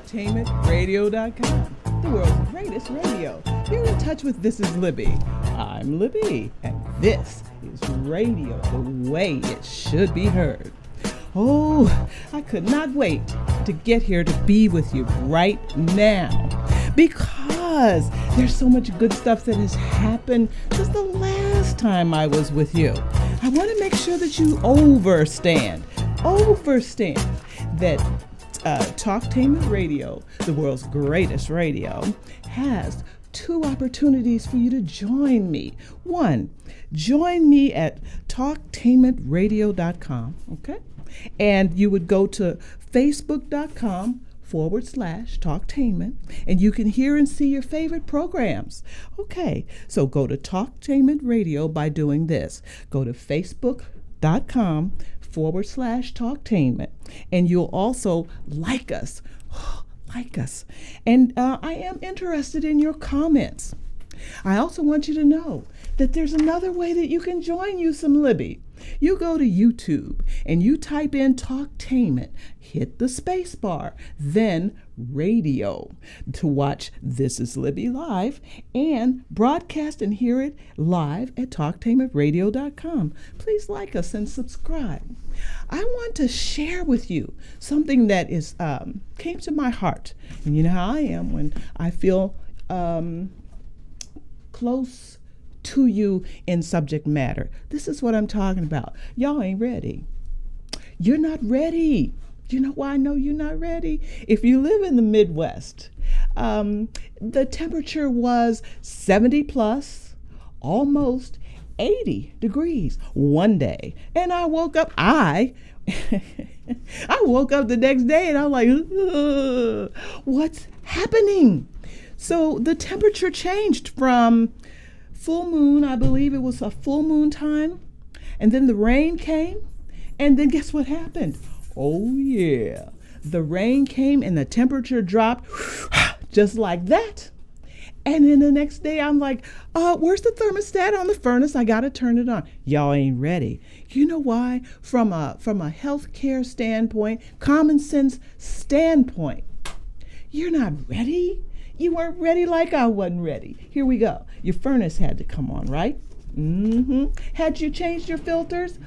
TalkTainmentRadio.com, the world's greatest radio. You're in touch with This is Libby. I'm Libby, and this is radio the way it should be heard. Oh, I could not wait to get here to be with you right now, because there's so much good stuff that has happened since the last time I was with you. I want to make sure that you understand that Talktainment Radio, the world's greatest radio, has two opportunities for you to join me. One, join me at TalkTainmentRadio.com, okay? And you would go to Facebook.com/Talktainment, and you can hear and see your favorite programs. Okay, so go to Talktainment Radio by doing this. Go to Facebook.com/Talktainment, and you'll also like us. And I am interested in your comments. I also want you to know that there's another way that you can join you some Libby. You go to YouTube and you type in Talktainment, hit the space bar, then radio to watch This is Libby live and broadcast and hear it live at TalkTainmentRadio.com. Please like us and subscribe. I want to share with you something that is came to my heart. And you know how I am when I feel close to you in subject matter. This is what I'm talking about. Y'all ain't ready. You're not ready. You know why I know you're not ready? If you live in the Midwest, the temperature was 70 plus, almost 80 degrees one day. And I woke up, I woke up the next day and I'm like, what's happening? So the temperature changed from full moon, I believe it was a full moon time, and then the rain came, and then guess what happened? Oh yeah, the rain came and the temperature dropped just like that. And then the next day I'm like, where's the thermostat on the furnace? I gotta turn it on. Y'all ain't ready. You know why? From a healthcare standpoint, common sense standpoint, you're not ready. You weren't ready like I wasn't ready. Here we go. Your furnace had to come on, right? Had you changed your filters?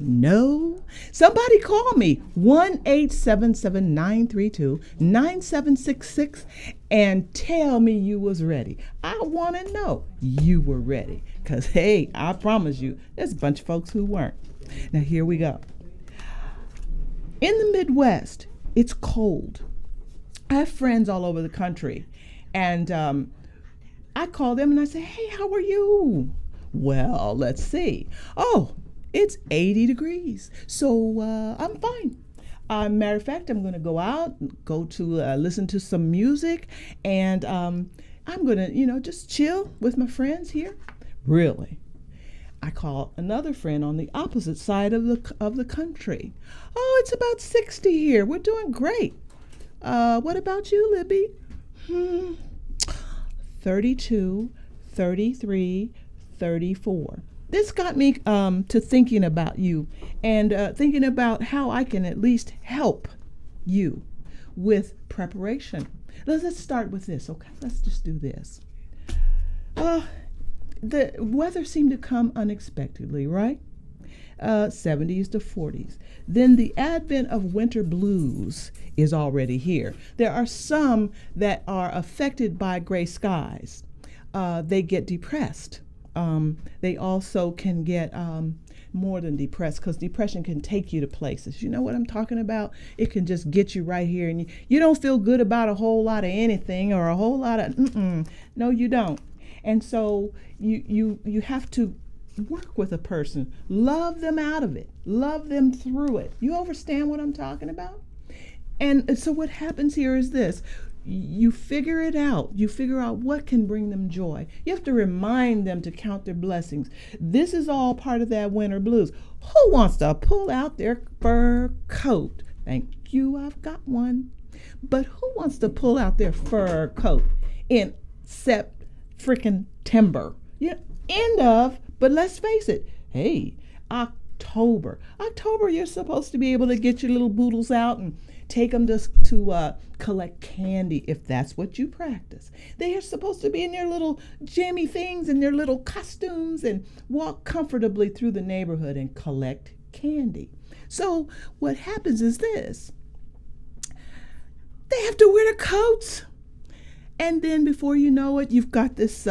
No. Somebody call me, 1-877-932-9766, and tell me you was ready. I want to know you were ready. Because, hey, I promise you, there's a bunch of folks who weren't. Now, here we go. In the Midwest, it's cold. I have friends all over the country, and I call them and I say, hey, how are you? Well, let's see. Oh, it's 80 degrees, so I'm fine. Matter of fact, I'm going to go out, go to listen to some music, and I'm going to, just chill with my friends here. Really? I call another friend on the opposite side of the country. Oh, it's about 60 here. We're doing great. What about you, Libby? 32, 33, 34. This got me to thinking about you and thinking about how I can at least help you with preparation. Let's start with this, okay? Let's just do this. The weather seemed to come unexpectedly, right? 70s to 40s. Then the advent of winter blues is already here. There are some that are affected by gray skies. They get depressed. They also can get more than depressed, because depression can take you to places. You know what I'm talking about? It can just get you right here, and you don't feel good about a whole lot of anything or a whole lot of, no, you don't. And so you have to work with a person, love them out of it, love them through it. You understand what I'm talking about? And so what happens here is this. You figure it out. You figure out what can bring them joy. You have to remind them to count their blessings. This is all part of that winter blues. Who wants to pull out their fur coat? Thank you, I've got one. But who wants to pull out their fur coat in September? End of. But let's face it, hey, October. October, you're supposed to be able to get your little boodles out and take them to collect candy if that's what you practice. They are supposed to be in their little jammy things and their little costumes and walk comfortably through the neighborhood and collect candy. So what happens is this. They have to wear the coats. And then before you know it, you've got this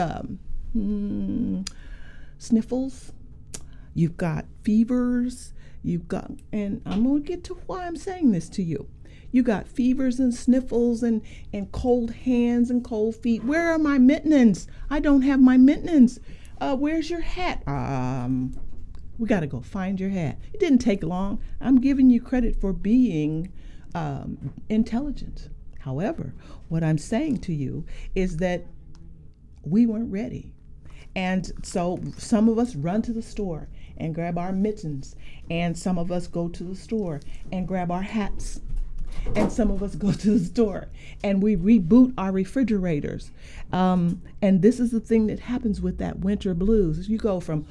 sniffles. You've got fevers. And I'm going to get to why I'm saying this to you. You got fevers and sniffles and cold hands and cold feet. Where are my mittens? I don't have my mittens. Where's your hat? We got to go find your hat. It didn't take long. I'm giving you credit for being intelligent. However, what I'm saying to you is that we weren't ready. And so some of us run to the store and grab our mittens, and some of us go to the store and grab our hats, and some of us go to the store and we reboot our refrigerators. And this is the thing that happens with that winter blues. You go from,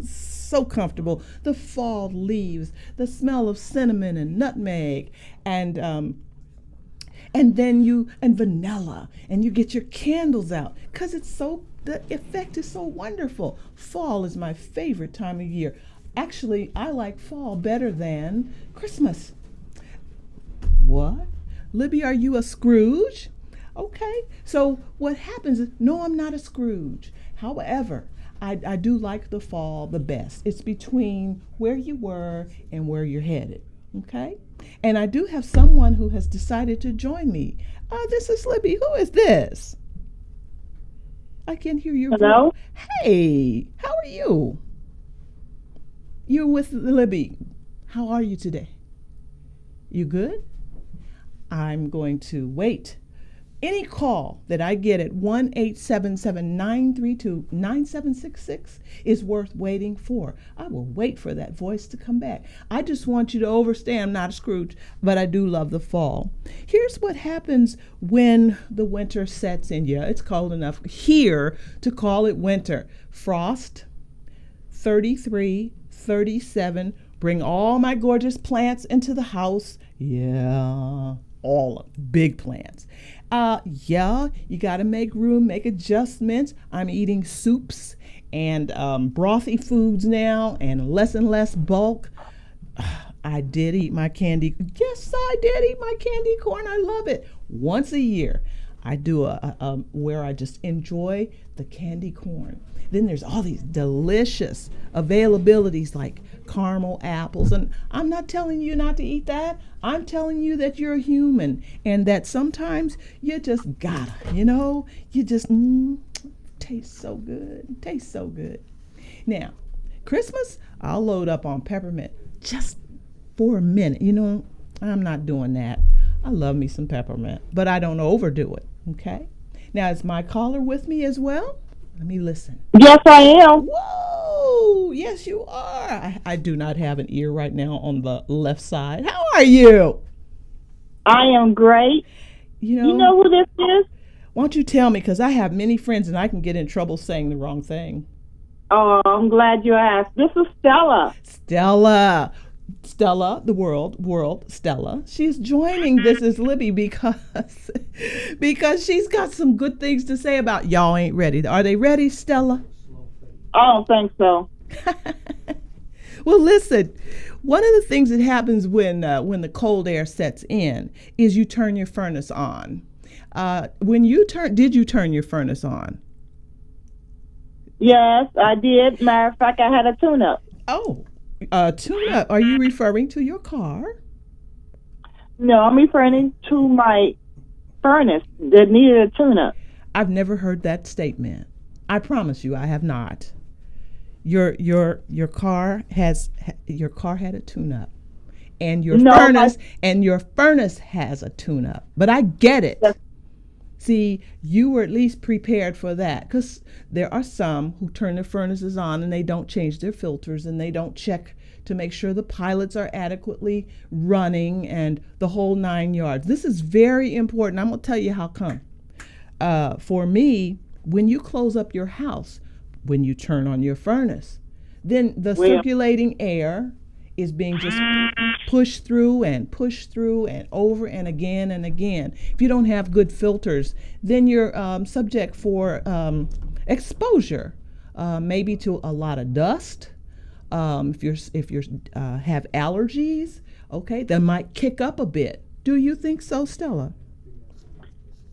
so comfortable, the fall leaves, the smell of cinnamon and nutmeg, and then vanilla, and you get your candles out because the effect is so wonderful. Fall is my favorite time of year. Actually, I like fall better than Christmas. What? Libby, are you a Scrooge? Okay, so what happens is, no, I'm not a Scrooge. However, I do like the fall the best. It's between where you were and where you're headed, okay? And I do have someone who has decided to join me. This is Libby. Who is this? I can hear your Hello? voice. Hey, how are you? You're with Libby. How are you today? You good? I'm going to wait. Any call that I get at 1-877-932-9766 is worth waiting for. I will wait for that voice to come back. I just want you to understand I'm not a Scrooge, but I do love the fall. Here's what happens when the winter sets in. Yeah, it's cold enough here to call it winter. Frost, 33, 37. Bring all my gorgeous plants into the house. Yeah, all big plants. You got to make room, make adjustments. I'm eating soups and brothy foods now and less bulk. I did eat my candy. Yes, I did eat my candy corn. I love it. Once a year, I do where I just enjoy the candy corn. Then there's all these delicious availabilities like caramel apples. And I'm not telling you not to eat that. I'm telling you that you're a human and that sometimes you just gotta, you just tastes so good. Tastes so good. Now, Christmas, I'll load up on peppermint just for a minute. I'm not doing that. I love me some peppermint, but I don't overdo it. Okay. Now, is my caller with me as well? Let me listen. Yes, I am. Whoa! Yes, you are. I do not have an ear right now on the left side. How are you? I am great. You know who this is? Why don't you tell me? Because I have many friends and I can get in trouble saying the wrong thing. Oh, I'm glad you asked. This is Stella. Stella, the world, Stella. She's joining This is Libby because she's got some good things to say about y'all ain't ready. Are they ready, Stella? I don't think so. Well, listen, one of the things that happens when the cold air sets in is you turn your furnace on. Did you turn your furnace on? Yes, I did. Matter of fact, I had a tune-up. Oh. Tune-up. Are you referring to your car? No, I'm referring to my furnace that needed a tune-up. I've never heard that statement. I promise you, I have not. Your car had a tune-up, and your furnace has a tune-up. But I get it. Yes. See, you were at least prepared for that, because there are some who turn their furnaces on and they don't change their filters and they don't check to make sure the pilots are adequately running and the whole 9 yards. This is very important. I'm going to tell you how come. For me, when you close up your house, when you turn on your furnace, then the Well, circulating air is being just pushed through and over and again and again. If you don't have good filters, then you're subject for exposure, maybe to a lot of dust. If you have allergies, okay, that might kick up a bit. Do you think so, Stella?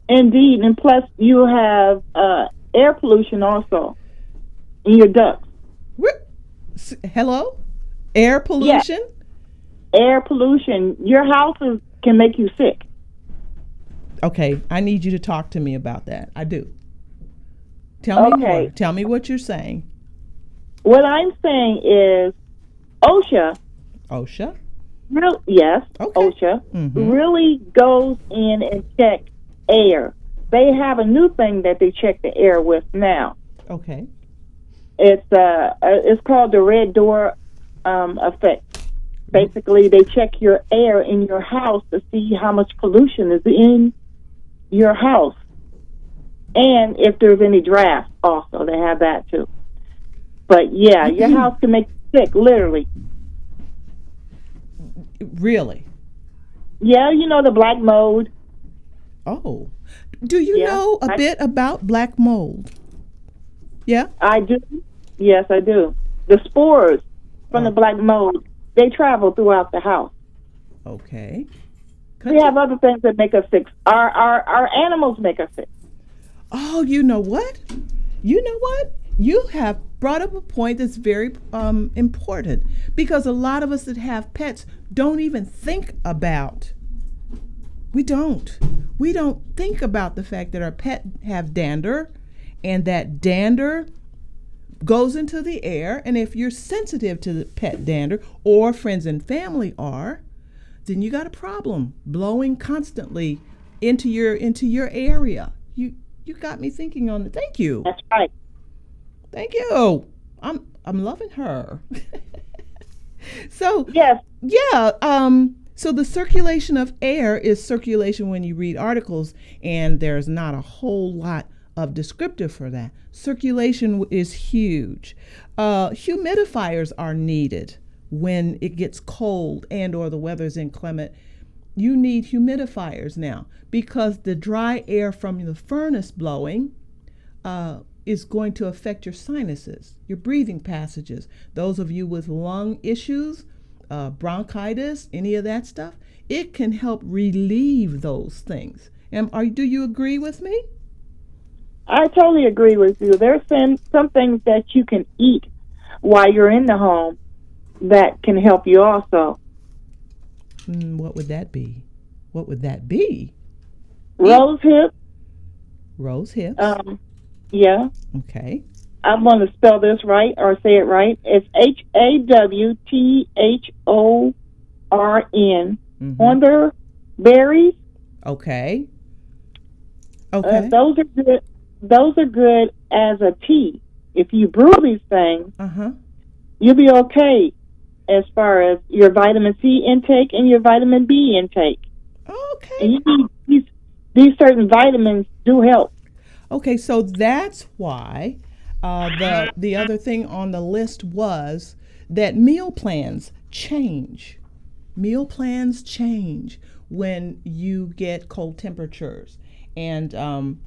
indeed, and plus you have air pollution also in your ducts. Hello? Air pollution? Air pollution. Your houses can make you sick. Okay, I need you to talk to me about that. I do. Tell me more. Tell me what you're saying. What I'm saying is OSHA. OSHA? Yes, Okay. OSHA really goes in and check air. They have a new thing that they check the air with now. Okay. It's called the red door effect. Basically, they check your air in your house to see how much pollution is in your house, and if there's any draft. Also, they have that too. But yeah, your house can make you sick, literally. Really? Yeah, you know the black mold. Oh. Do you know a bit about black mold? Yeah? I do. Yes, I do. The spores from the black mold, they travel throughout the house. Okay. We have other things that make us sick. Our animals make us sick. Oh, you know what? You know what? You have brought up a point that's very important, because a lot of us that have pets don't even think about. We don't think about the fact that our pet have dander, and that dander goes into the air. And if you're sensitive to the pet dander, or friends and family are, then you got a problem blowing constantly into your area. You got me thinking on it. Thank you. That's right. Thank you. I'm loving her. So yes. Yeah. So the circulation of air is circulation when you read articles, and there's not a whole lot of descriptive for that. Circulation is huge. Humidifiers are needed when it gets cold and or the weather's inclement. You need humidifiers now, because the dry air from the furnace blowing is going to affect your sinuses, your breathing passages. Those of you with lung issues, bronchitis, any of that stuff, it can help relieve those things. Do you agree with me? I totally agree with you. There's some things that you can eat while you're in the home that can help you also. What would that be? What would that be? Rose hips. Rose hips. Yeah. Okay. I'm going to spell this right or say it right. It's HAWTHORN. Wonder berries. Okay. Okay. Those are good. Those are good as a tea. If you brew these things, you'll be okay as far as your vitamin C intake and your vitamin B intake. Okay. And you need these certain vitamins do help. Okay, so that's why the other thing on the list was that meal plans change. Meal plans change when you get cold temperatures. And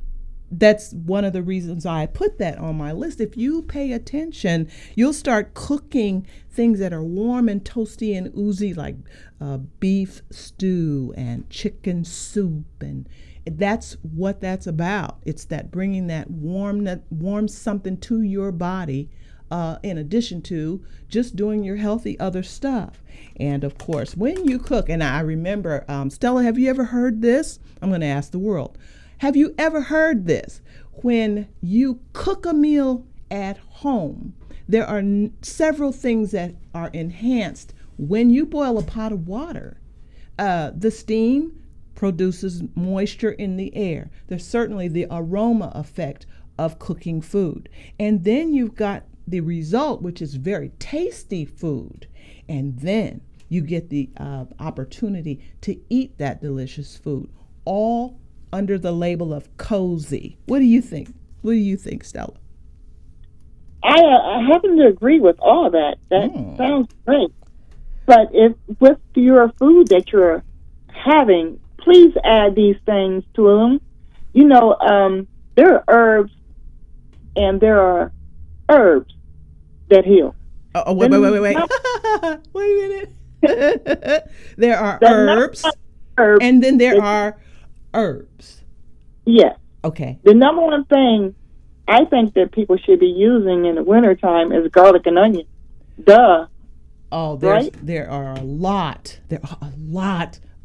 that's one of the reasons I put that on my list. If you pay attention, you'll start cooking things that are warm and toasty and oozy, like beef stew and chicken soup, and that's what that's about. It's that bringing that warm something to your body, in addition to just doing your healthy other stuff. And of course, when you cook, and I remember, Stella, have you ever heard this? I'm going to ask the world. Have you ever heard this? When you cook a meal at home, there are several things that are enhanced when you boil a pot of water. The steam produces moisture in the air. There's certainly the aroma effect of cooking food. And then you've got the result, which is very tasty food. And then you get the opportunity to eat that delicious food, all under the label of cozy. What do you think? What do you think, Stella? I happen to agree with all that. That sounds great. But if with your food that you're having, please add these things to them. You know, there are herbs and there are herbs that heal. Oh, wait. Wait a minute. There are herbs, and then there are herbs. Yes. Okay. The number one thing I think that people should be using in the wintertime is garlic and onion. Duh. Oh, right? There are a lot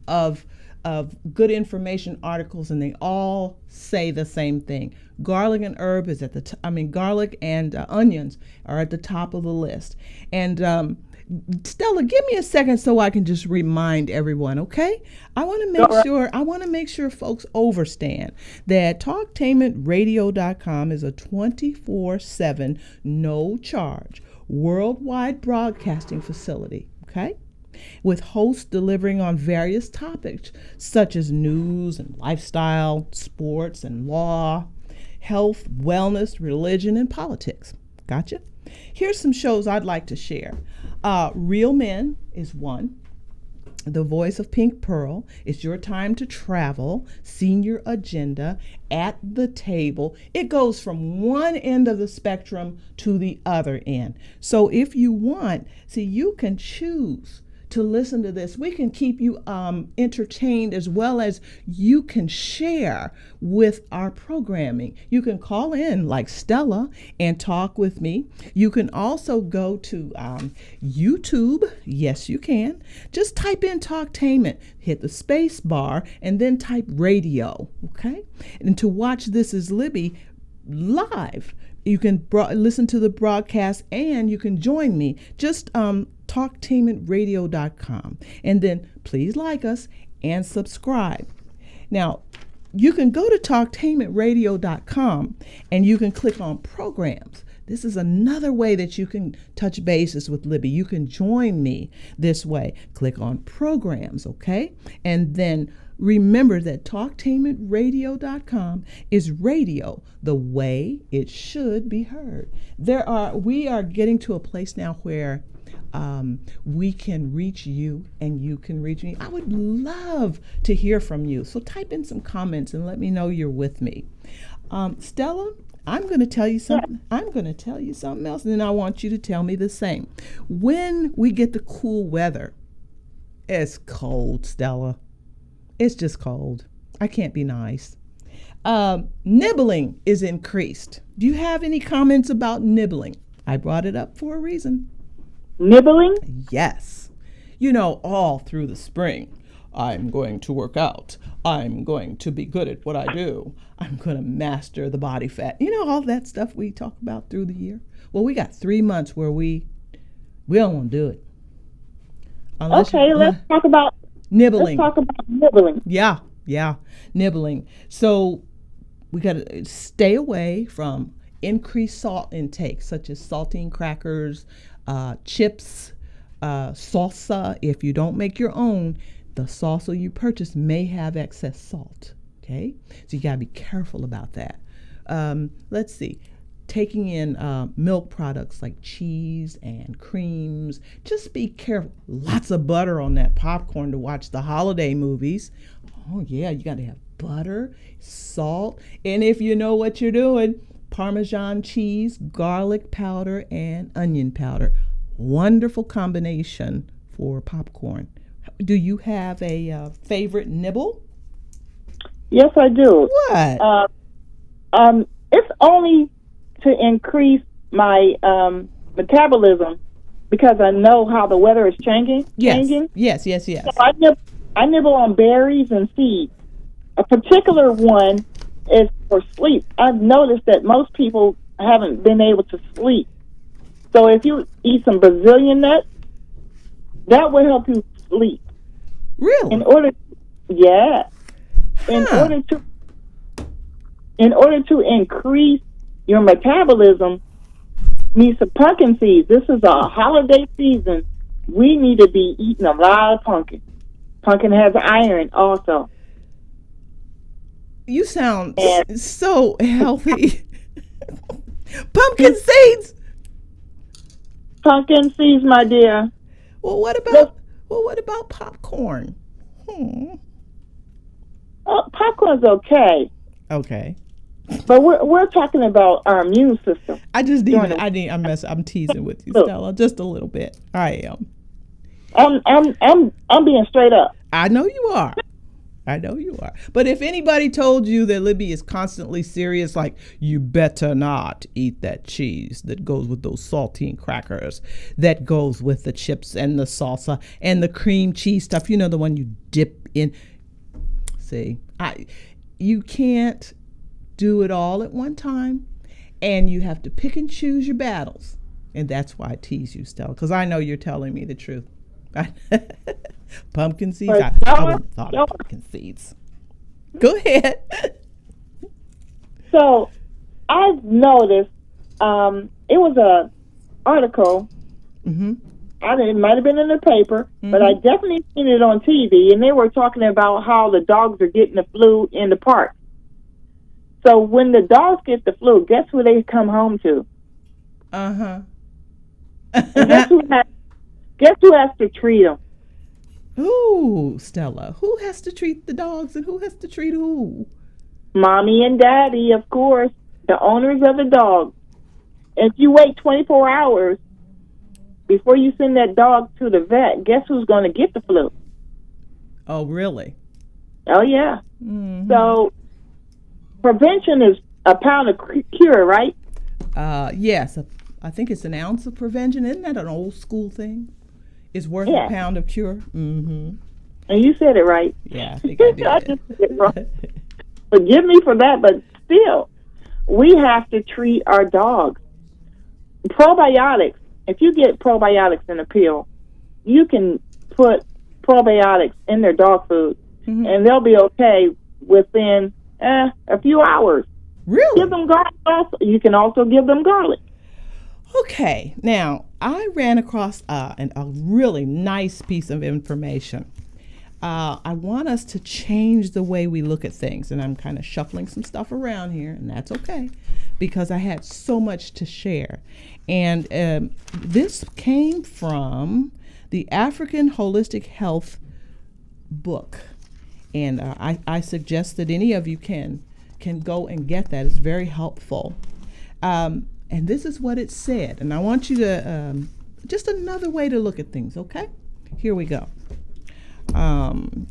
of good information articles, and they all say the same thing. Garlic and herb is at the garlic and onions are at the top of the list. And Stella, give me a second so I can just remind everyone, okay? I want to make sure folks understand that talktainmentradio.com is a 24/7 no charge worldwide broadcasting facility, okay? With hosts delivering on various topics such as news and lifestyle, sports and law, health, wellness, religion, and politics. Gotcha? Here's some shows I'd like to share. Real Men is one. The Voice of Pink Pearl. It's Your Time to Travel. Senior Agenda. At the Table. It goes from one end of the spectrum to the other end. So if you want, you can choose to listen to this. We can keep you entertained, as well as you can share with our programming. You can call in like Stella and talk with me. You can also go to YouTube. Yes, you can. Just type in Talktainment, hit the space bar, and then type radio, okay? And to watch This Is Libby live, you can listen to the broadcast, and you can join me. Just talktainmentradio.com, and then please like us and subscribe. Now, you can go to talktainmentradio.com and you can click on programs. This is another way that you can touch bases with Libby. You can join me this way. Click on programs, okay? And then remember that talktainmentradio.com is radio the way it should be heard. We are getting to a place now where we can reach you and you can reach me. I would love to hear from you. So type in some comments and let me know you're with me. Stella, I'm going to tell you something. I'm going to tell you something else, and then I want you to tell me the same. When we get the cool weather, it's cold, Stella. It's just cold. I can't be nice. Nibbling is increased. Do you have any comments about nibbling? I brought it up for a reason. Nibbling? Yes. All through the spring, I'm going to work out. I'm going to be good at what I do. I'm going to master the body fat. All that stuff we talk about through the year. Well, we got 3 months where we don't want to do it. Let's talk about nibbling. Let's talk about nibbling. Yeah, nibbling. So we got to stay away from increased salt intake, such as saltine crackers, chips, salsa. If you don't make your own, the salsa you purchase may have excess salt. Okay, so you gotta be careful about that. Let's see, taking in milk products like cheese and creams. Just be careful. Lots of butter on that popcorn to watch the holiday movies. Oh yeah, you gotta have butter, salt, and if you know what you're doing, Parmesan cheese, garlic powder, and onion powder. Wonderful combination for popcorn. Do you have a favorite nibble? Yes, I do. What? It's only to increase my metabolism because I know how the weather is changing. Yes. So I nibble on berries and seeds. A particular one is for sleep. I've noticed that most people haven't been able to sleep. So if you eat some Brazilian nuts, that will help you sleep. Really? In order to increase your metabolism, need some pumpkin seeds. This is a holiday season. We need to be eating a lot of pumpkin. Pumpkin has iron also. You sound so healthy. Pumpkin seeds. Pumpkin seeds, my dear. Well, what about popcorn? Popcorn's okay. Okay. But we're talking about our immune system. I'm teasing with you, Stella, just a little bit. I am. I'm being straight up. I know you are. But if anybody told you that Libby is constantly serious, like, you better not eat that cheese that goes with those saltine crackers, that goes with the chips and the salsa and the cream cheese stuff, you know, the one you dip in. See, you can't do it all at one time, and you have to pick and choose your battles. And that's why I tease you, Stella, because I know you're telling me the truth. Pumpkin seeds? I wouldn't have thought of pumpkin seeds. Go ahead. So I've noticed it was a article. Mm-hmm. It might have been in the paper, but I definitely seen it on TV, and they were talking about how the dogs are getting the flu in the park. So when the dogs get the flu, guess who they come home to? Uh-huh. And guess who has to treat them? Ooh, Stella. Who has to treat the dogs and who has to treat who? Mommy and Daddy, of course, the owners of the dog. If you wait 24 hours before you send that dog to the vet, guess who's going to get the flu? Oh, really? Oh, yeah. Mm-hmm. So prevention is a pound of cure, right? Yes. I think it's an ounce of prevention. Isn't that an old school thing? It's worth a pound of cure. Mm-hmm. And you said it right. Yeah, I think I did. I just said it wrong. Forgive me for that, but still, we have to treat our dogs. Probiotics. If you get probiotics in a pill, you can put probiotics in their dog food, and they'll be okay within a few hours. Really? Give them garlic also. You can also give them garlic. Okay, now I ran across a really nice piece of information. I want us to change the way we look at things, and I'm kind of shuffling some stuff around here, and that's okay because I had so much to share. And this came from the African Holistic Health book, and I suggest that any of you can go and get that. It's very helpful. And this is what it said. And I want you to, just another way to look at things, okay? Here we go.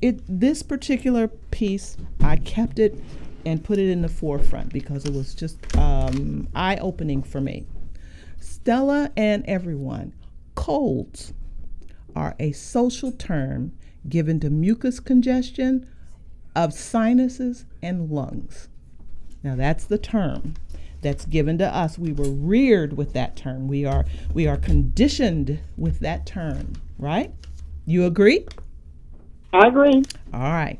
This particular piece, I kept it and put it in the forefront because it was just eye-opening for me. Stella and everyone, colds are a social term given to mucus congestion of sinuses and lungs. Now that's the term that's given to us. We were reared with that term. We are conditioned with that term, right? You agree? I agree. All right.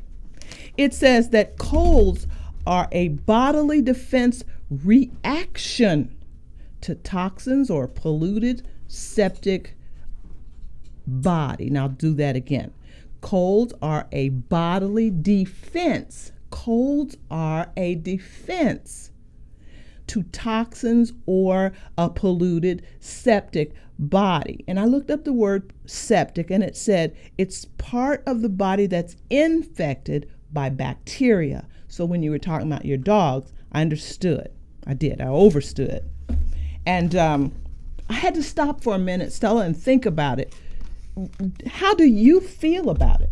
It says that colds are a bodily defense reaction to toxins or polluted septic body. Now do that again. Colds are a bodily defense. Colds are a defense to toxins or a polluted septic body. And I looked up the word septic, and it said it's part of the body that's infected by bacteria. So when you were talking about your dogs, I understood. I overstood. And I had to stop for a minute, Stella, and think about it. How do you feel about it?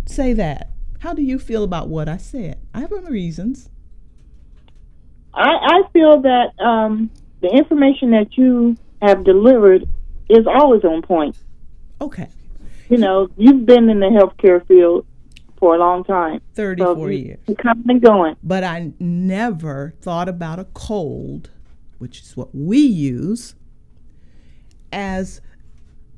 Say that. How do you feel about what I said? I have my reasons. I feel that the information that you have delivered is always on point. Okay. You know, you've been in the healthcare field for a long time. 34 years. Coming and going. But I never thought about a cold, which is what we use, as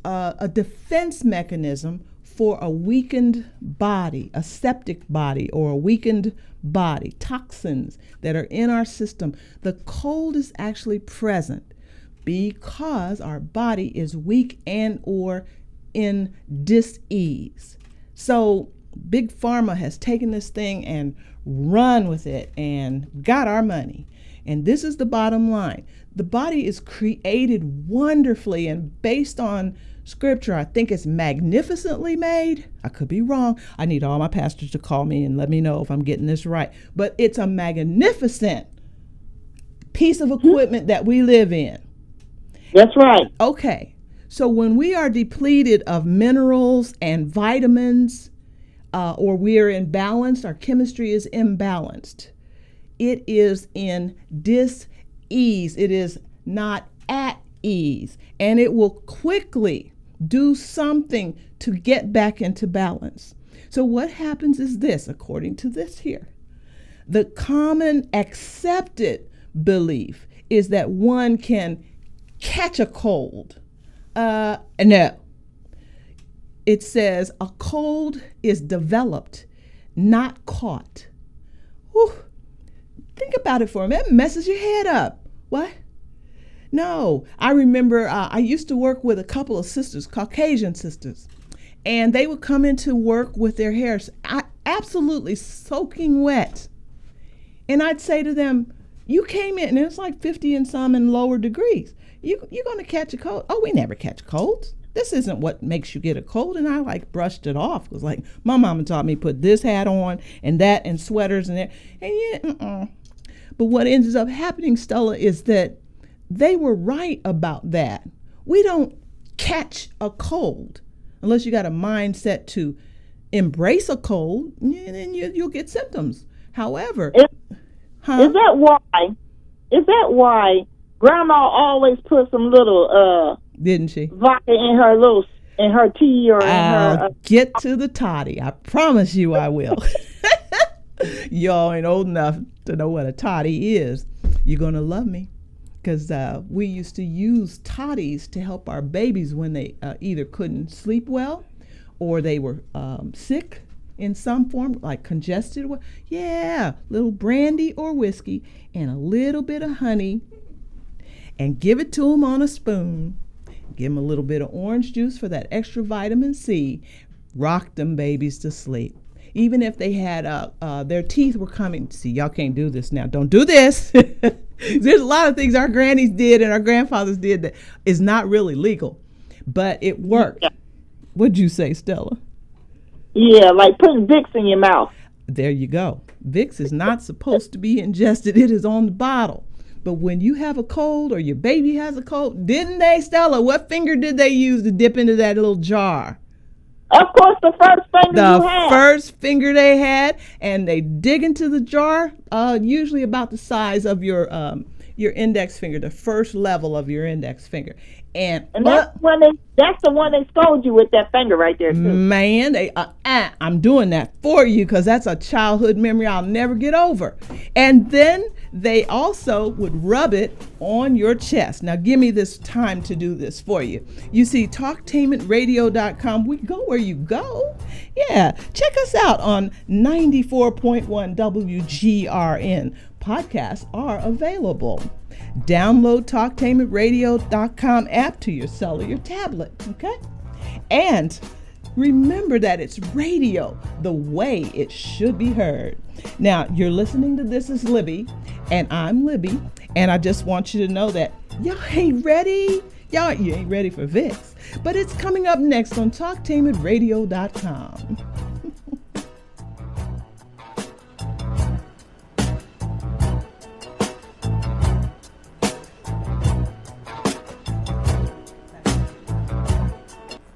a defense mechanism for a weakened body, a septic body, or a weakened body, toxins that are in our system. The cold is actually present because our body is weak and or in dis-ease. So Big Pharma has taken this thing and run with it and got our money. And this is the bottom line. The body is created wonderfully, and based on scripture, I think it's magnificently made. I could be wrong. I need all my pastors to call me and let me know if I'm getting this right. But it's a magnificent piece of equipment that we live in. That's right. Okay. So when we are depleted of minerals and vitamins, or we are imbalanced, our chemistry is imbalanced. It is in dis-ease. It is not at ease. And it will quickly do something to get back into balance. So what happens is this, according to this here. The common accepted belief is that one can catch a cold. No. It says a cold is developed, not caught. Whew. Think about it for a minute. It messes your head up. What? No. I remember I used to work with a couple of sisters, Caucasian sisters, and they would come into work with their hair absolutely soaking wet. And I'd say to them, you came in, and it's like 50 and some in lower degrees. You're going to catch a cold. Oh, we never catch colds. This isn't what makes you get a cold. And I brushed it off. It was like, my mama taught me put this hat on and that and sweaters and that. And yeah, But what ends up happening, Stella, is that they were right about that. We don't catch a cold unless you got a mindset to embrace a cold, and then you'll get symptoms. However, is that why Grandma always put some little didn't she? Vodka in her tea or in her. Get to the toddy. I promise you I will. Y'all ain't old enough to know what a toddy is. You're going to love me, because we used to use toddies to help our babies when they either couldn't sleep well or they were sick in some form, like congested. Yeah, little brandy or whiskey and a little bit of honey, and give it to them on a spoon. Give them a little bit of orange juice for that extra vitamin C. Rock them babies to sleep. Even if they had their teeth were coming. See, y'all can't do this now. Don't do this. There's a lot of things our grannies did and our grandfathers did that is not really legal, but it worked. Yeah. What'd you say, Stella? Yeah, like putting Vicks in your mouth. There you go. Vicks is not supposed to be ingested. It is on the bottle. But when you have a cold or your baby has a cold, didn't they, Stella? What finger did they use to dip into that little jar? Of course, the first finger you had. The first finger they had, and they dig into the jar, usually about the size of your index finger, the first level of your index finger. And that's the one they scold you with, that finger right there, too. Man, I'm doing that for you because that's a childhood memory I'll never get over. And then they also would rub it on your chest. Now, give me this time to do this for you. You see, talktainmentradio.com. We go where you go. Yeah, check us out on 94.1 WGRN. Podcasts are available. Download talktainmentradio.com app to your cellular tablet, okay? And remember that it's radio the way it should be heard. Now, you're listening to This is Libby, and I'm Libby, and I just want you to know that y'all ain't ready. You ain't ready for Vicks, but it's coming up next on talktainmentradio.com.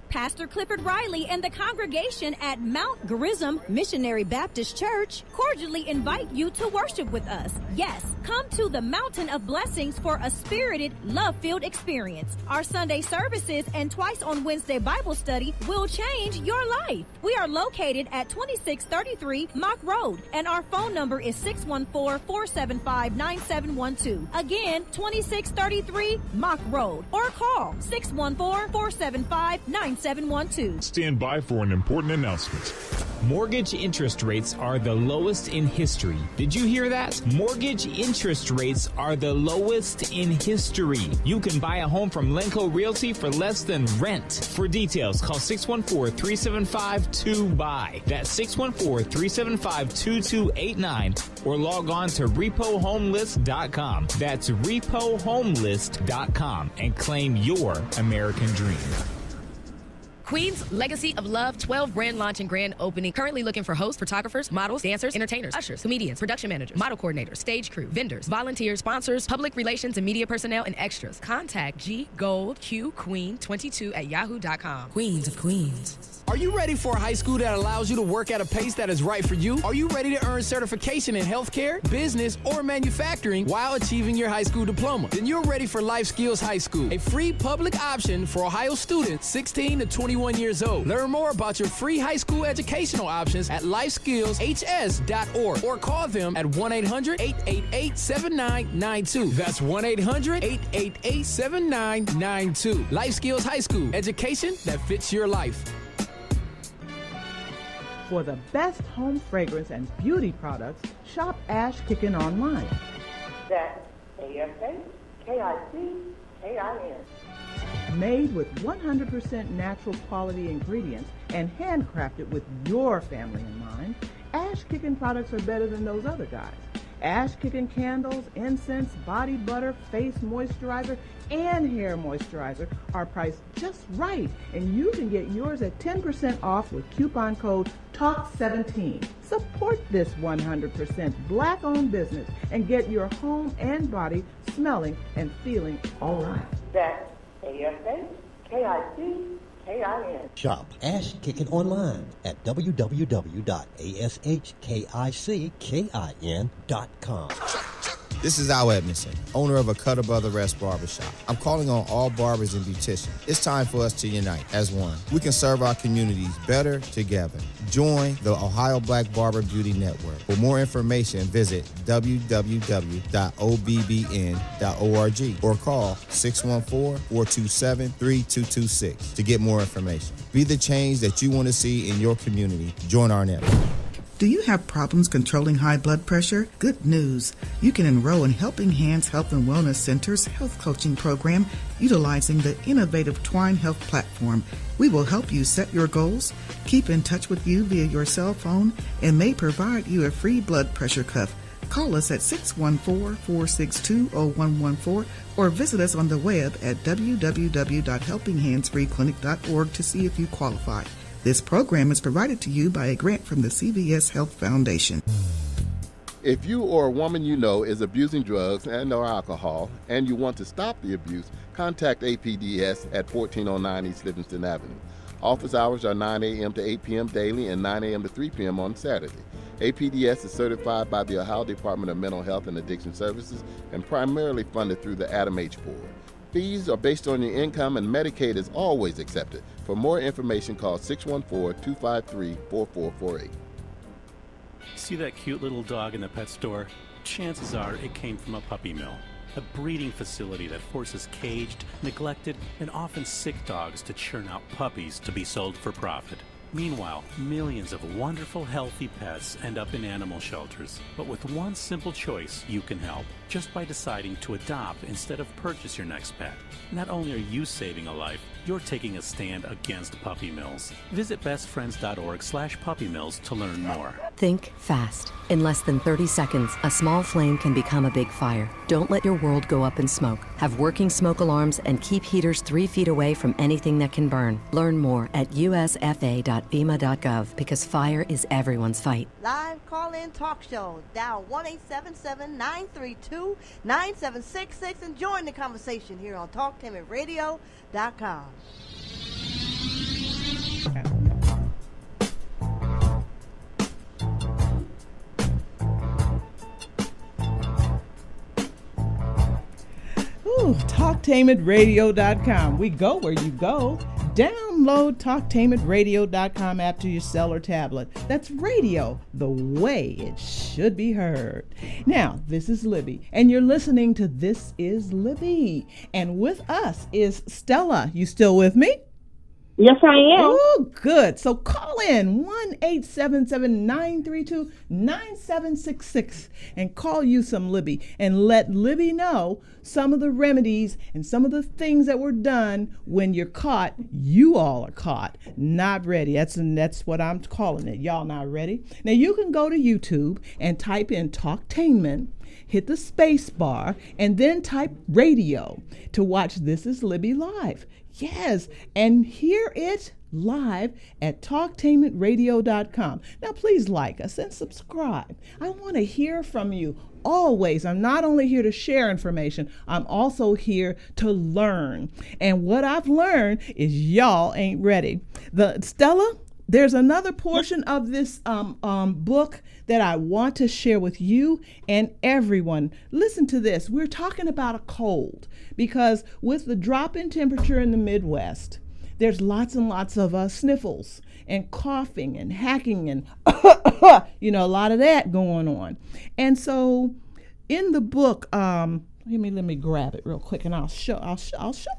Pastor Clifford Riley and the congregation at Mount Gerizim Missionary Baptist Church cordially invite you to worship with us. Yes, come to the Mountain of Blessings for a spirited, love-filled experience. Our Sunday services and twice on Wednesday Bible study will change your life. We are located at 2633 Mock Road, and our phone number is 614-475-9712. Again, 2633 Mock Road, or call 614-475-9712. 8712. Stand by for an important announcement. Mortgage interest rates are the lowest in history. Did you hear that? Mortgage interest rates are the lowest in history. You can buy a home from Lenco Realty for less than rent. For details, call 614-375-2BUY. That's 614-375-2289 or log on to repohomelist.com. That's repohomelist.com and claim your American dream. Queen's Legacy of Love 12 brand launch and grand opening. Currently looking for hosts, photographers, models, dancers, entertainers, ushers, comedians, production managers, model coordinators, stage crew, vendors, volunteers, sponsors, public relations and media personnel, and extras. Contact ggoldqqueen22@yahoo.com. Queens of Queens. Are you ready for a high school that allows you to work at a pace that is right for you? Are you ready to earn certification in healthcare, business, or manufacturing while achieving your high school diploma? Then you're ready for Life Skills High School, a free public option for Ohio students 16 to 21 years old. Learn more about your free high school educational options at lifeskillshs.org or call them at 1-800-888-7992. That's 1-800-888-7992. Life Skills High School, education that fits your life. For the best home fragrance and beauty products, shop Ash Kickin online. That's ASHKICKIN. Made with 100% natural quality ingredients and handcrafted with your family in mind, Ash Kickin products are better than those other guys. Ash Kickin candles, incense, body butter, face moisturizer, and hair moisturizer are priced just right, and you can get yours at 10% off with coupon code TALK17. Support this 100% black-owned business and get your home and body smelling and feeling all right. That's ASHKICKIN. Shop Ash Kickin online at www.ashkickin.com. This is Al Edmondson, owner of a Cutter Brother Rest Barbershop. I'm calling on all barbers and beauticians. It's time for us to unite as one. We can serve our communities better together. Join the Ohio Black Barber Beauty Network. For more information, visit www.obbn.org or call 614-427-3226 to get more information. Be the change that you want to see in your community. Join our network. Do you have problems controlling high blood pressure? Good news. You can enroll in Helping Hands Health and Wellness Center's health coaching program utilizing the innovative Twine Health platform. We will help you set your goals, keep in touch with you via your cell phone, and may provide you a free blood pressure cuff. Call us at 614-462-0114 or visit us on the web at www.helpinghandsfreeclinic.org to see if you qualify. This program is provided to you by a grant from the CVS Health Foundation. If you or a woman you know is abusing drugs and or alcohol and you want to stop the abuse, contact APDS at 1409 East Livingston Avenue. Office hours are 9 a.m. to 8 p.m. daily and 9 a.m. to 3 p.m. on Saturday. APDS is certified by the Ohio Department of Mental Health and Addiction Services and primarily funded through the Adam H. Board. Fees are based on your income and Medicaid is always accepted. For more information, call 614-253-4448. See that cute little dog in the pet store? Chances are it came from a puppy mill, a breeding facility that forces caged, neglected, and often sick dogs to churn out puppies to be sold for profit. Meanwhile, millions of wonderful, healthy pets end up in animal shelters. But with one simple choice, you can help. Just by deciding to adopt instead of purchase your next pet. Not only are you saving a life, you're taking a stand against puppy mills. Visit bestfriends.org/puppymills to learn more. Think fast. In less than 30 seconds, a small flame can become a big fire. Don't let your world go up in smoke. Have working smoke alarms and keep heaters 3 feet away from anything that can burn. Learn more at usfa.fema.gov because fire is everyone's fight. Live call-in talk show. Dial 1-877-932-9766 and join the conversation here on TalkTainmentRadio.com. Ooh, TalkTainmentRadio.com. We go where you go. Download TalkTainmentRadio.com app to your cell or tablet. That's radio the way it should be heard. Now, this is Libby, and you're listening to This is Libby. And with us is Stella. You still with me? Yes, I am. Oh, good. So call in 1-877-932-9766 and call you some Libby and let Libby know some of the remedies and some of the things that were done when you're caught. You all are caught, not ready. That's what I'm calling it. Y'all not ready. Now you can go to YouTube and type in Talktainment, hit the space bar, and then type radio to watch This Is Libby Live. Yes, and hear it live at talktainmentradio.com. Now, please like us and subscribe. I want to hear from you always. I'm not only here to share information, I'm also here to learn. And what I've learned is y'all ain't ready. Stella, there's another portion of this book that I want to share with you and everyone. Listen to this. We're talking about a cold because with the drop in temperature in the Midwest, there's lots and lots of sniffles and coughing and hacking and, a lot of that going on. And so in the book, let me grab it real quick and I'll show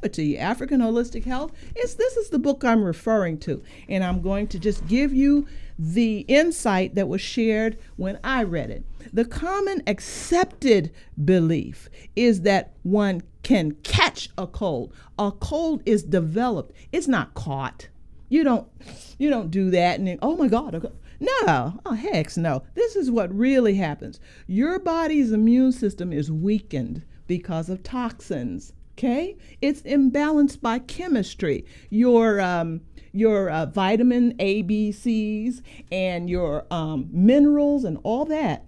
it to you. African Holistic Health. This is the book I'm referring to, and I'm going to just give you the insight that was shared when I read it. The common accepted belief is that one can catch a cold. A cold is developed. It's not caught. You don't do that and then, oh my God. No, oh heck no. This is what really happens. Your body's immune system is weakened because of toxins. Okay, it's imbalanced by chemistry. Your vitamin A, B, C's, and your minerals and all that.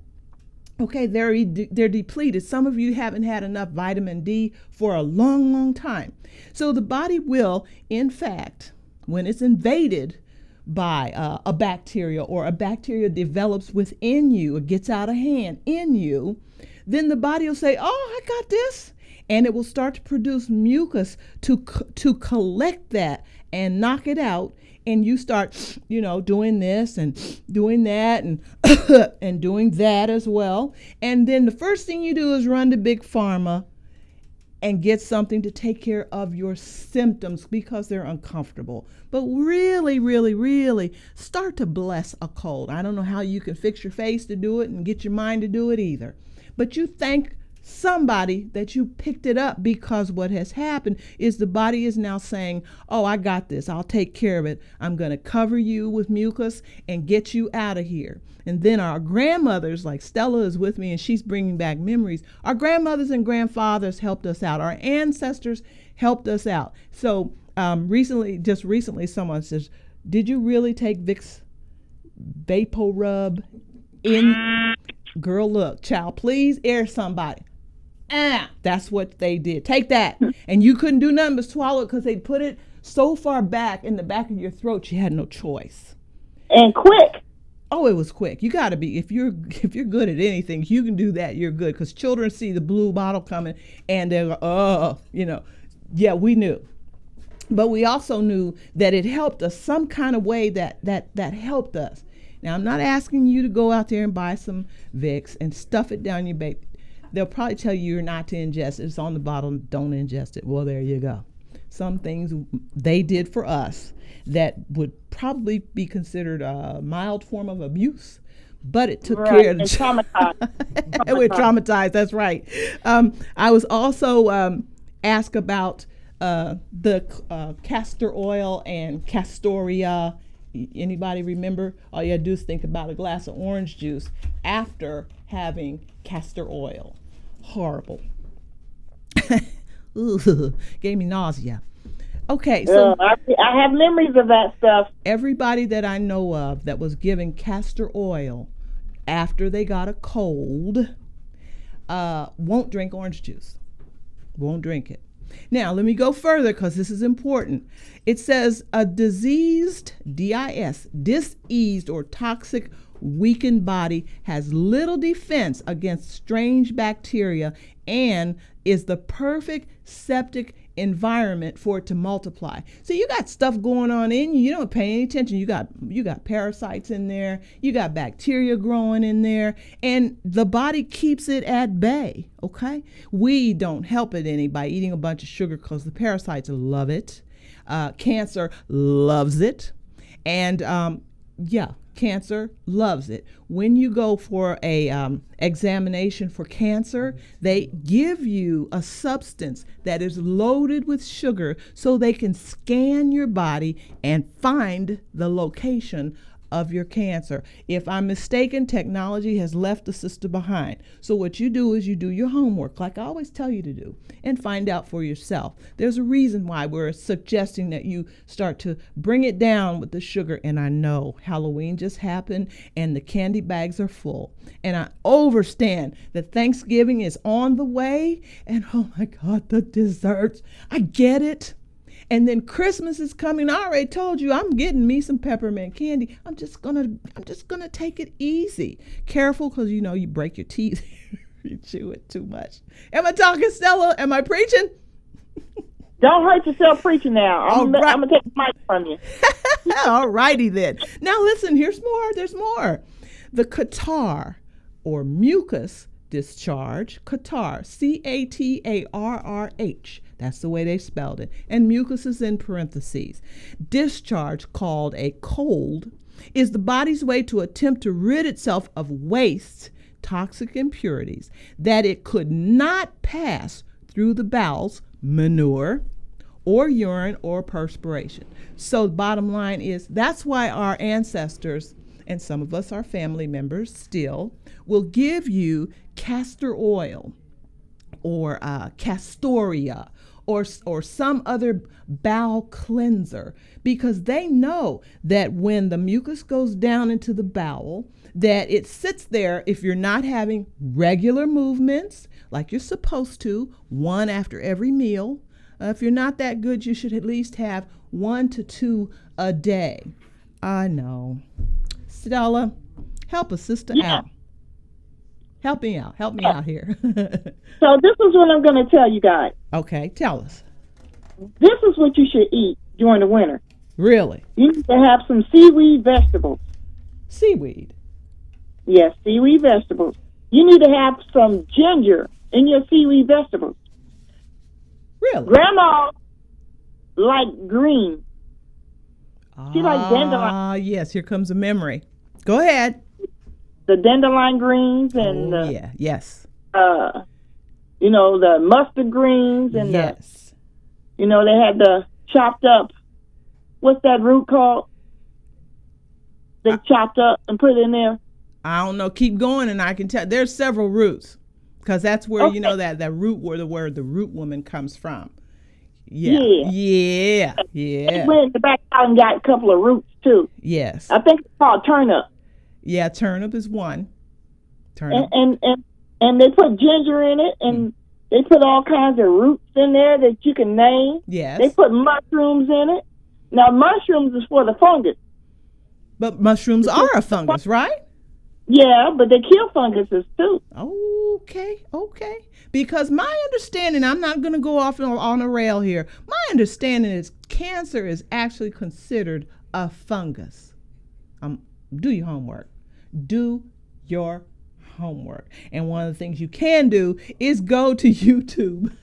Okay, they're depleted. Some of you haven't had enough vitamin D for a long, long time. So the body will, in fact, when it's invaded by a bacteria or a bacteria develops within you or gets out of hand in you, then the body will say, oh, I got this. And it will start to produce mucus to collect that and knock it out. And you start, doing this and doing that and and doing that as well. And then the first thing you do is run to Big Pharma and get something to take care of your symptoms because they're uncomfortable. But really, really, really start to bless a cold. I don't know how you can fix your face to do it and get your mind to do it either. But you thank somebody that you picked it up, because what has happened is the body is now saying, oh, I got this. I'll take care of it. I'm going to cover you with mucus and get you out of here. And then our grandmothers, like Stella is with me and she's bringing back memories. Our grandmothers and grandfathers helped us out. Our ancestors helped us out. So recently, someone says, did you really take Vicks Vapor Rub in? Girl, look, child, please air somebody. That's what they did. Take that. And you couldn't do nothing but swallow it because they put it so far back in the back of your throat, you had no choice. And quick. Oh, it was quick. You got to be, if you're good at anything, you can do that, you're good. Because children see the blue bottle coming and they're yeah, we knew. But we also knew that it helped us some kind of way that helped us. Now, I'm not asking you to go out there and buy some Vicks and stuff it down your baby. They'll probably tell you you're not to ingest it. It's on the bottle. Don't ingest it. Well, there you go. Some things they did for us that would probably be considered a mild form of abuse, but it took care of the traumatized. We're traumatized. That's right. I was also asked about the castor oil and castoria. Anybody remember? All you had to do is think about a glass of orange juice after having castor oil. Horrible. Ooh, gave me nausea. Okay, so I have memories of that stuff. Everybody that I know of that was given castor oil after they got a cold won't drink orange juice. Won't drink it. Now, let me go further because this is important. It says a diseased, diseased or toxic weakened body has little defense against strange bacteria and is the perfect septic environment for it to multiply. So you got stuff going on in you, you don't pay any attention. You got parasites in there, you got bacteria growing in there, and the body keeps it at bay, okay? We don't help it any by eating a bunch of sugar because the parasites love it. Cancer loves it. And cancer loves it. When you go for a examination for cancer, they give you a substance that is loaded with sugar so they can scan your body and find the location of your cancer. If I'm mistaken, technology has left the system behind. So what you do is you do your homework, like I always tell you to do, and find out for yourself. There's a reason why we're suggesting that you start to bring it down with the sugar. And I know Halloween just happened and the candy bags are full. And I understand that Thanksgiving is on the way. And oh my God, the desserts. I get it. And then Christmas is coming. I already told you I'm getting me some peppermint candy. I'm just gonna take it easy. Careful, because you know you break your teeth if you chew it too much. Am I talking, Stella? Am I preaching? Don't hurt yourself preaching now. I'm gonna take the mic from you. All righty then. Now listen, here's more. There's more. The catarrh or mucus discharge, catarrh, Catarrh. That's the way they spelled it. And mucus is in parentheses. Discharge, called a cold, is the body's way to attempt to rid itself of waste, toxic impurities, that it could not pass through the bowels, manure, or urine, or perspiration. So the bottom line is that's why our ancestors, and some of us are family members still, will give you castor oil or Castoria or some other bowel cleanser, because they know that when the mucus goes down into the bowel, that it sits there if you're not having regular movements like you're supposed to, one after every meal. If you're not that good, you should at least have 1 to 2 a day. I know. Stella, help a sister out. Help me out here. So this is what I'm going to tell you guys. Okay, tell us. This is what you should eat during the winter. Really? You need to have some seaweed vegetables. Seaweed? Yes, seaweed vegetables. You need to have some ginger in your seaweed vegetables. Really? Grandma liked green. She liked dandelion. Ah, yes, here comes a memory. Go ahead. The dandelion greens and yes. The mustard greens and yes. They had the chopped up. What's that root called? They chopped up and put it in there. I don't know. Keep going, and I can tell. There's several roots, because that's where that root where the word the root woman comes from. Yeah. They went in the back out and got a couple of roots too. Yes. I think it's called turnip. Yeah, turnip is one. Turnip. And they put ginger in it, and they put all kinds of roots in there that you can name. Yes. They put mushrooms in it. Now, mushrooms is for the fungus. But mushrooms are a fungus, right? Yeah, but they kill funguses too. Okay. Because my understanding, I'm not going to go off on a rail here. My understanding is cancer is actually considered a fungus. Do your homework. Do your homework. And one of the things you can do is go to YouTube.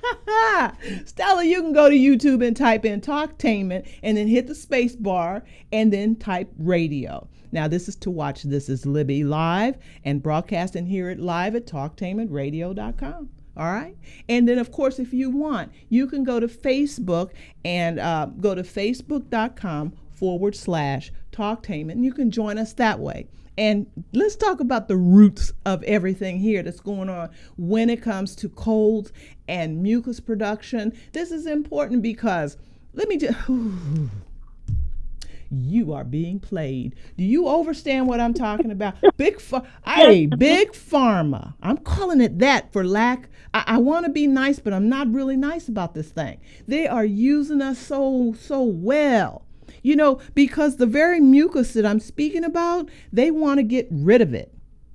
Stella, you can go to YouTube and type in Talktainment and then hit the space bar and then type radio. Now, this is to watch. This is Libby live and broadcast and hear it live at talktainmentradio.com. All right. And then, of course, if you want, you can go to Facebook and go to facebook.com/Talktainment. And you can join us that way. And let's talk about the roots of everything here that's going on when it comes to colds and mucus production. This is important because you are being played. Do you understand what I'm talking about? Big pharma. I'm calling it that for lack. I want to be nice, but I'm not really nice about this thing. They are using us so well. Because the very mucus that I'm speaking about, they want to get rid of it.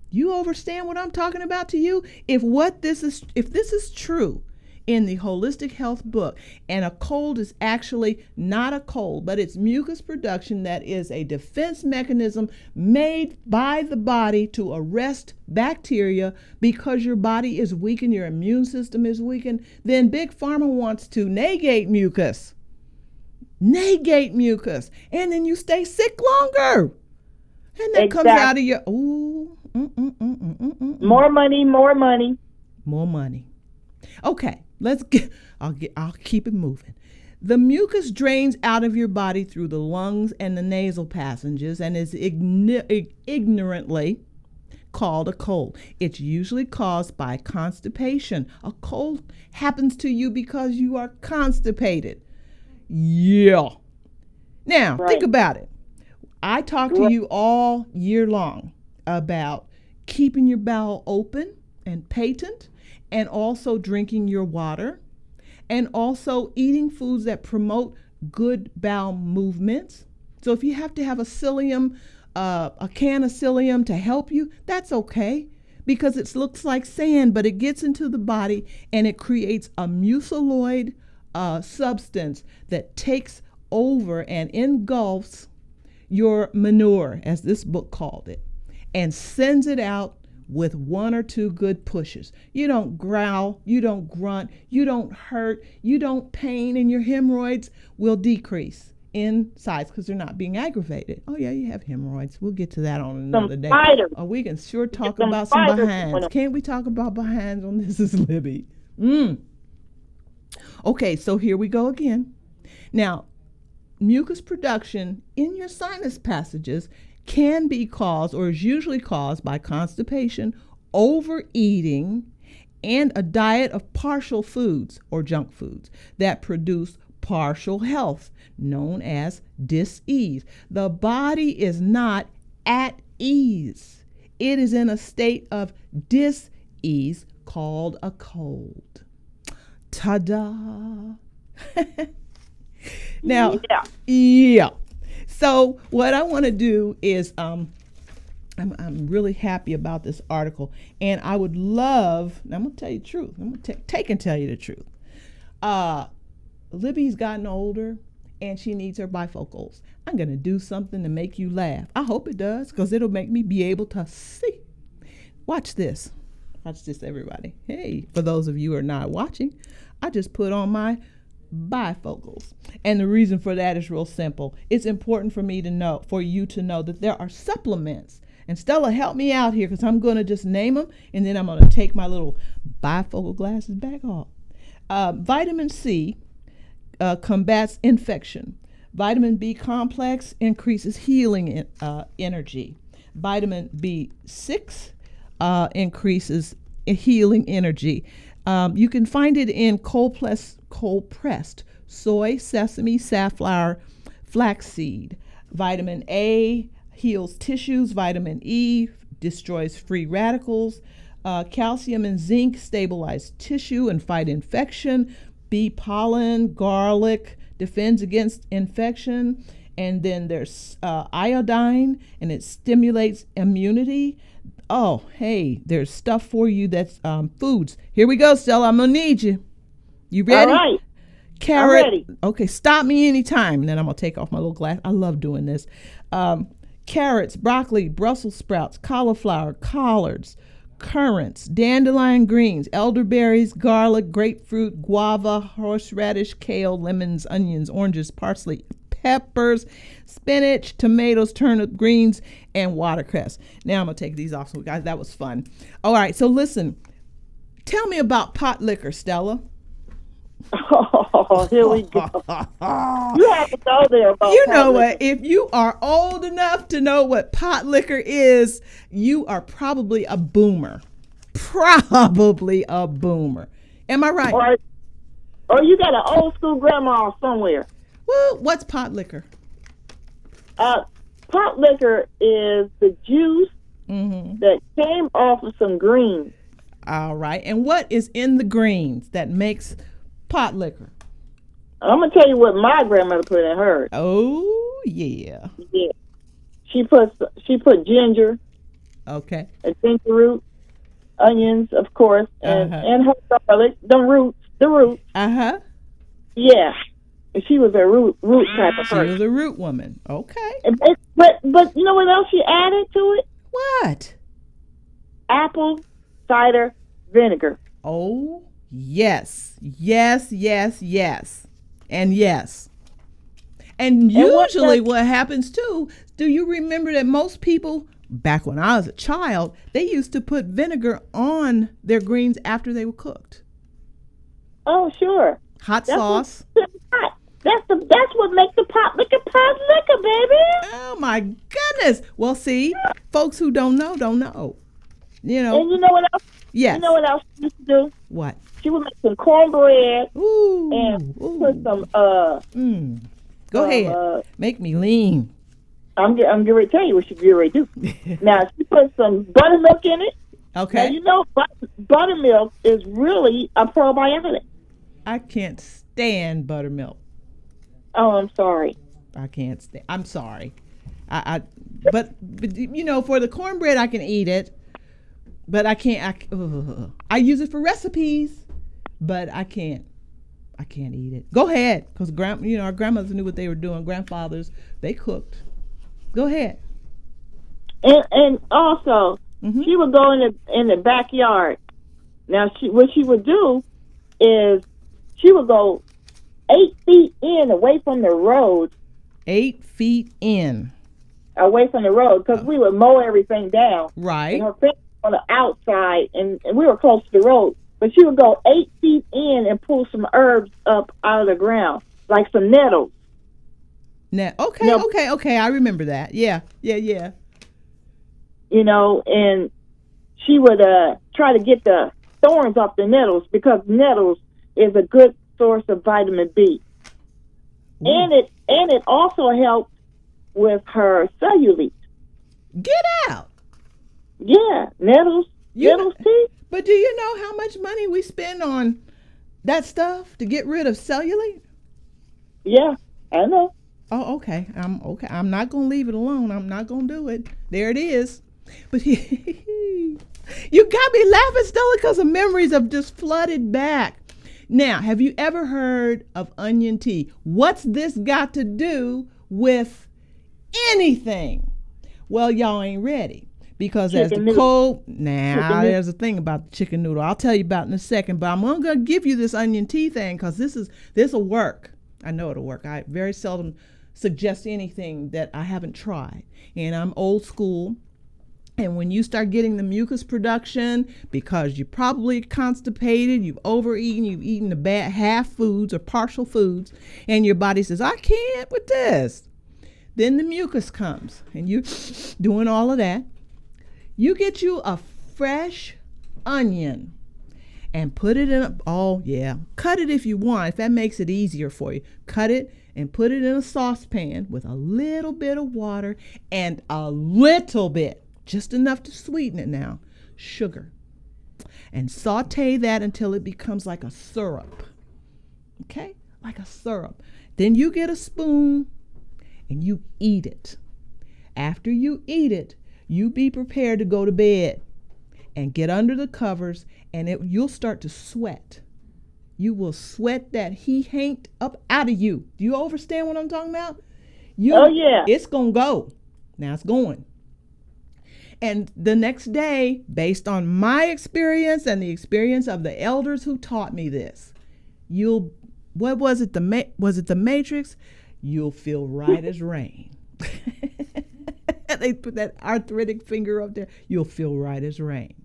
You understand what I'm talking about to you? If this is true in the holistic health book, and a cold is actually not a cold, but it's mucus production that is a defense mechanism made by the body to arrest bacteria because your body is weakened, your immune system is weakened, then Big Pharma wants to negate mucus. negate mucus, and then you stay sick longer. And that comes out of your, More money, more money. More money. Okay, I'll keep it moving. The mucus drains out of your body through the lungs and the nasal passages and is ignorantly called a cold. It's usually caused by constipation. A cold happens to you because you are constipated. Yeah. Now, think about it. I talk to you all year long about keeping your bowel open and patent, and also drinking your water, and also eating foods that promote good bowel movements. So if you have to have a psyllium, a can of psyllium to help you, that's okay, because it looks like sand, but it gets into the body and it creates a muciloid substance that takes over and engulfs your manure, as this book called it, and sends it out with 1 or 2 good pushes. You don't growl, you don't grunt, you don't hurt, you don't pain, and your hemorrhoids will decrease in size because they're not being aggravated. Oh yeah, you have hemorrhoids. We'll get to that on another day. Oh, we can sure talk about some behinds. Can't we talk about behinds on This Is Libby? Okay, so here we go again. Now, mucus production in your sinus passages can be caused, or is usually caused, by constipation, overeating, and a diet of partial foods or junk foods that produce partial health, known as dis-ease. The body is not at ease. It is in a state of dis-ease called a cold. Ta-da! Now, yeah. So what I want to do is, I'm really happy about this article, and I would love, I'm going to tell you the truth. I'm going to take and tell you the truth. Libby's gotten older, and she needs her bifocals. I'm going to do something to make you laugh. I hope it does, because it'll make me be able to see. Watch this. Watch this, everybody. Hey, for those of you who are not watching, I just put on my bifocals. And the reason for that is real simple. It's important for me to know, for you to know, that there are supplements. And Stella, help me out here, because I'm going to just name them, and then I'm going to take my little bifocal glasses back off. Vitamin C combats infection. Vitamin B complex increases healing energy. Vitamin B6 increases healing energy. You can find it in cold-pressed soy, sesame, safflower, flaxseed. Vitamin A heals tissues. Vitamin E destroys free radicals. Calcium and zinc stabilize tissue and fight infection. Bee pollen, garlic defends against infection. And then there's iodine, and it stimulates immunity. Oh, hey, there's stuff for you that's foods. Here we go, Stella. I'm going to need you. You ready? All right. Carrot. I'm ready. Okay, stop me anytime. And then I'm going to take off my little glass. I love doing this. Carrots, broccoli, Brussels sprouts, cauliflower, collards, currants, dandelion greens, elderberries, garlic, grapefruit, guava, horseradish, kale, lemons, onions, oranges, parsley, peppers, spinach, tomatoes, turnip greens, and watercress. Now I'm going to take these off. So guys, that was fun. All right, so listen. Tell me about potlikker, Stella. Oh, here we go. You have to go there about You know what? If you are old enough to know what potlikker is, you are probably a boomer. Probably a boomer. Am I right? Or you got an old school grandma somewhere. Well, what's potlikker? Potlikker is the juice that came off of some greens. All right. And what is in the greens that makes potlikker? I'm going to tell you what my grandmother put in hers. Oh, yeah. Yeah. She put ginger. Okay. A ginger root, onions, of course, and her garlic, the roots. Uh-huh. Yeah. She was a root type of person. She was a root woman. Okay. But you know what else she added to it? What? Apple cider vinegar. Oh, yes. Yes, yes, yes. And yes. And usually what happens too, do you remember that most people, back when I was a child, they used to put vinegar on their greens after they were cooked? Oh, sure. Hot sauce. That's what makes the potlikker, baby. Oh my goodness. Well, see, folks who don't know. You know. And you know what else? Yes. You know what else she used to do? What? She would make some cornbread and put some Go ahead. Make me lean. I'm getting ready to tell you what she get ready to do. Now, she put some buttermilk in it. Okay. Now, you know, buttermilk is really a probiotic. I can't stand buttermilk. Oh, I'm sorry. I can't stand. I'm sorry. But you know, for the cornbread, I can eat it, but I can't. I use it for recipes, but I can't eat it. Go ahead, because our grandmothers knew what they were doing. Grandfathers, they cooked. Go ahead. And also, she would go in the backyard. Now, what she would do is she would go 8 feet in away from the road. 8 feet in. Away from the road, because we would mow everything down. Right. And her fence on the outside, and we were close to the road. But she would go 8 feet in and pull some herbs up out of the ground, like some nettles. Okay. I remember that. Yeah. You know, and she would try to get the thorns off the nettles, because nettles is a good source of vitamin B. And it also helps with her cellulite. Get out. Yeah, nettles tea. But do you know how much money we spend on that stuff to get rid of cellulite? Yeah, I know. Oh, okay. I'm not going to leave it alone. I'm not going to do it. There it is. But you got me laughing, Stella, because the memories have just flooded back. Now, have you ever heard of onion tea? What's this got to do with anything? Well, y'all ain't ready, because as the cold, there's a thing about the chicken noodle I'll tell you about in a second, but I'm going to give you this onion tea thing, because this will work. I know it'll work. I very seldom suggest anything that I haven't tried, and I'm old school. And when you start getting the mucus production, because you're probably constipated, you've overeaten, you've eaten the bad half foods or partial foods, and your body says, I can't with this. Then the mucus comes, and you're doing all of that. You get you a fresh onion and put it in cut it if you want, if that makes it easier for you. Cut it and put it in a saucepan with a little bit of water and a little bit, just enough to sweeten it now, sugar. And saute that until it becomes like a syrup. Okay? Like a syrup. Then you get a spoon and you eat it. After you eat it, you be prepared to go to bed and get under the covers, and you'll start to sweat. You will sweat that heat up out of you. Do you understand what I'm talking about? Oh, yeah. It's going to go. Now it's going. And the next day, based on my experience and the experience of the elders who taught me this, what was it? Was it the Matrix? You'll feel right as rain. They put that arthritic finger up there. You'll feel right as rain.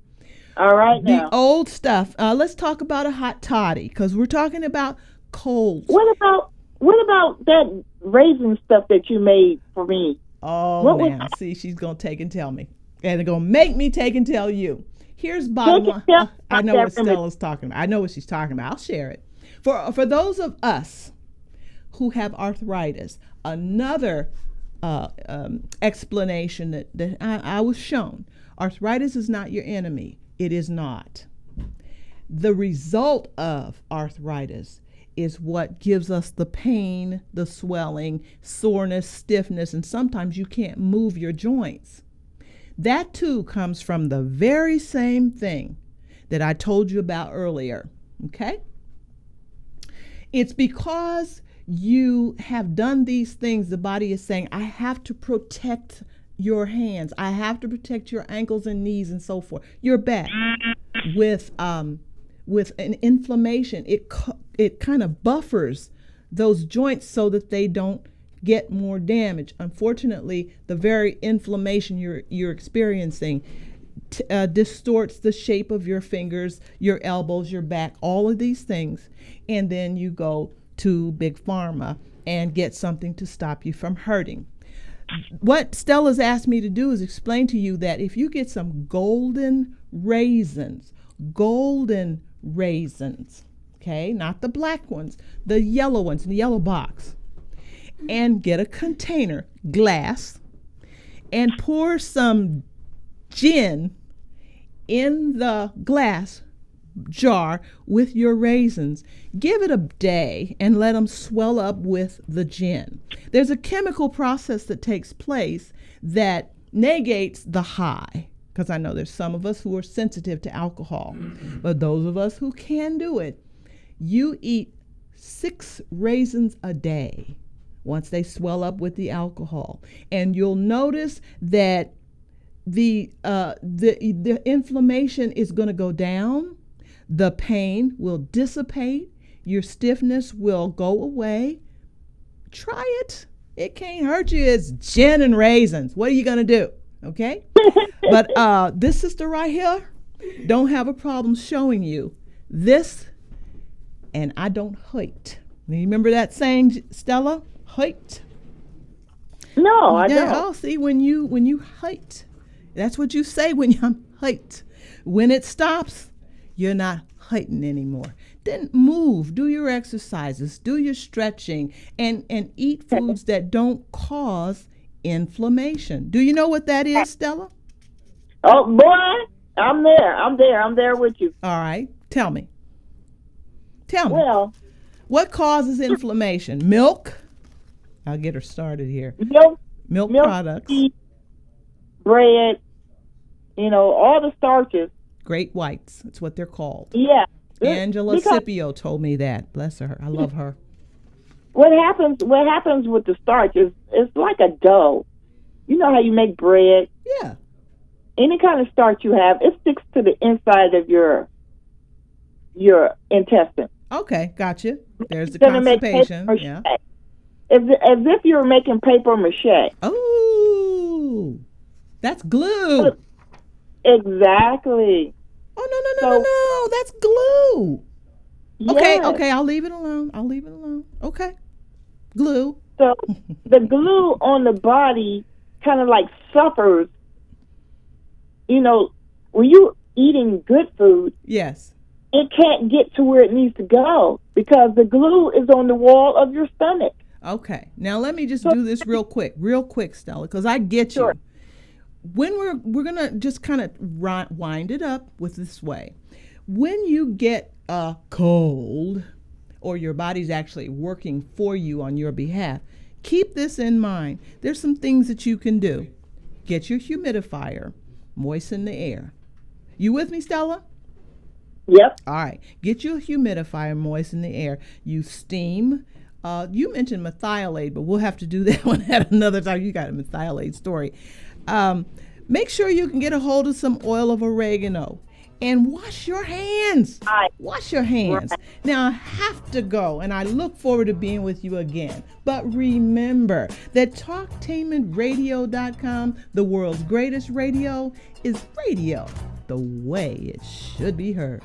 All right, now. The old stuff. Let's talk about a hot toddy, because we're talking about colds. What about that raisin stuff that you made for me? Oh, now see, she's gonna take and tell me, and they're gonna make me take and tell you. Here's bottom line. I know what Stella's talking about. I know what she's talking about. I'll share it. For those of us who have arthritis, another explanation that I was shown: arthritis is not your enemy. It is not. The result of arthritis is what gives us the pain, the swelling, soreness, stiffness, and sometimes you can't move your joints. That too comes from the very same thing that I told you about earlier, okay? It's because you have done these things, the body is saying, I have to protect your hands. I have to protect your ankles and knees and so forth. Your back with an inflammation. It kind of buffers those joints so that they don't get more damage. Unfortunately, the very inflammation you're experiencing distorts the shape of your fingers, your elbows, your back, all of these things. And then you go to Big Pharma and get something to stop you from hurting. What Stella's asked me to do is explain to you that if you get some golden raisins, okay, not the black ones, the yellow ones in the yellow box, and get a container, glass, and pour some gin in the glass jar with your raisins. Give it a day and let them swell up with the gin. There's a chemical process that takes place that negates the high, because I know there's some of us who are sensitive to alcohol, but those of us who can do it, you eat 6 raisins a day once they swell up with the alcohol, and you'll notice that the inflammation is going to go down. The pain will dissipate. Your stiffness will go away. Try it. It can't hurt you. It's gin and raisins. What are you going to do? Okay? But this sister right here don't have a problem showing you this, and I don't hurt. You remember that saying, Stella? Hurt? No, I don't. don't. Oh, see, when you hurt, that's what you say when you're hurt. When it stops, you're not hurting anymore. Then move, do your exercises, do your stretching, and eat foods that don't cause inflammation. Do you know what that is, Stella? Oh, boy, I'm there with you. All right, tell me. Well, what causes inflammation? Milk? I'll get her started here. Milk products. Tea, bread, all the starches. Great whites. That's what they're called. Yeah. Angela Scipio told me that. Bless her. I love her. What happens with the starch is it's like a dough. You know how you make bread? Yeah. Any kind of starch you have, it sticks to the inside of your intestine. Okay, gotcha. There's the constipation. Yeah. As if you were making paper mache. Oh, that's glue. Exactly. Oh, no, that's glue. Yes. Okay, I'll leave it alone. Okay, glue. So the glue on the body kind of like suffers. When you're eating good food, yes, it can't get to where it needs to go because the glue is on the wall of your stomach. Okay, now let me just do this real quick, Stella, because I get you. When we're gonna just kind of wind it up with this way. When you get a cold, or your body's actually working for you on your behalf, keep this in mind. There's some things that you can do. Get your humidifier, moisten the air. You with me, Stella? Yep. All right. Get your humidifier, moisten the air. You steam. You mentioned methylate, but we'll have to do that one at another time. You got a methylate story. Make sure you can get a hold of some oil of oregano and wash your hands. Wash your hands. Now, I have to go, and I look forward to being with you again. But remember that TalkTainmentRadio.com, the world's greatest radio, is radio the way it should be heard.